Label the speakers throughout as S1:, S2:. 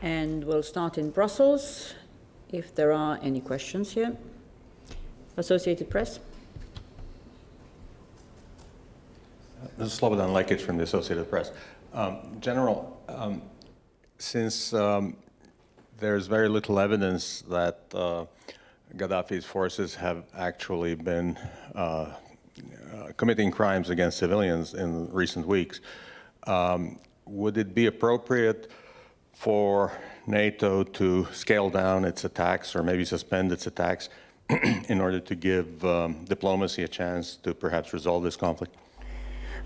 S1: And we'll start in Brussels, if there are any questions here. Associated Press.
S2: This is Slobodan Lekic from the Associated Press. General, since there's very little evidence that Gaddafi's forces have actually been committing crimes against civilians in recent weeks, would it be appropriate for NATO to scale down its attacks or maybe suspend its attacks in order to give diplomacy a chance to perhaps resolve this conflict?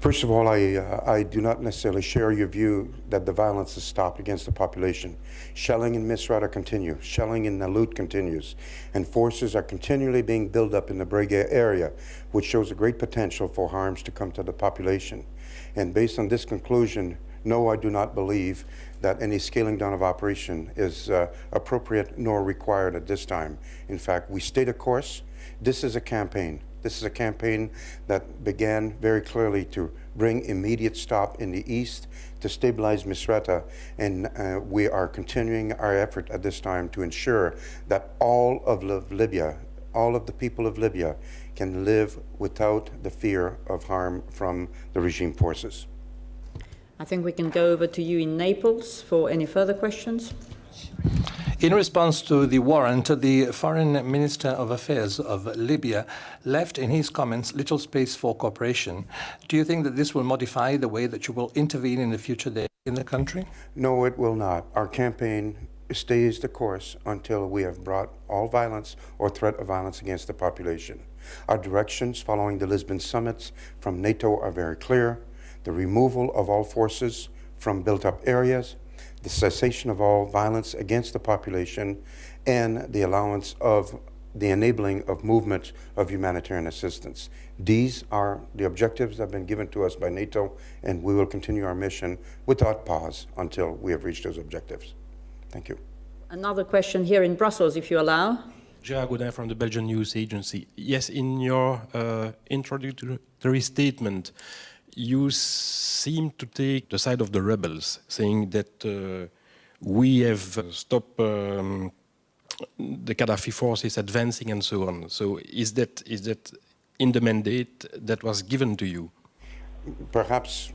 S3: First of all, I do not necessarily share your view that the violence has stopped against the population. Shelling in Misrata continues, shelling in Nalut continues, and forces are continually being built up in the Brega area, which shows a great potential for harms to come to the population. And based on this conclusion, no, I do not believe that any scaling down of operation is appropriate nor required at this time. In fact, we stayed a course. This is a campaign. This is a campaign that began very clearly to bring immediate stop in the east, to stabilize Misrata, and we are continuing our effort at this time to ensure that all of Libya, all of the people of Libya can live without the fear of harm from the regime forces.
S1: I think we can go over to you in Naples for any further questions.
S4: In response to the warrant, the Foreign Minister of Affairs of Libya left in his comments little space for cooperation. Do you think that this will modify the way that you will intervene in the future there in the country?
S3: No, it will not. Our campaign stays the course until we have brought all violence or threat of violence against the population. Our directions following the Lisbon summits from NATO are very clear. The removal of all forces from built-up areas, the cessation of all violence against the population, and the allowance of the enabling of movement of humanitarian assistance. These are the objectives that have been given to us by NATO, and we will continue our mission without pause until we have reached those objectives. Thank you.
S1: Another question here in Brussels, if you allow.
S5: Gérard Gaudin from the Belgian News Agency. Yes, in your introductory statement, you seem to take the side of the rebels, saying that we have stopped the Gaddafi forces advancing and so on. So is that in the mandate that was given to you?
S3: Perhaps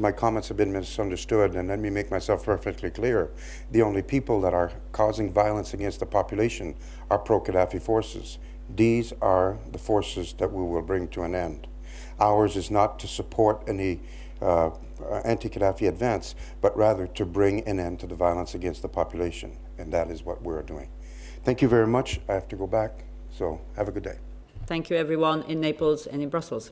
S3: my comments have been misunderstood, and let me make myself perfectly clear. The only people that are causing violence against the population are pro-Gaddafi forces. These are the forces that we will bring to an end. Ours is not to support any anti-Gaddafi advance, but rather to bring an end to the violence against the population, and that is what we're doing. Thank you very much. I have to go back, so have a good day.
S1: Thank you, everyone in Naples and in Brussels.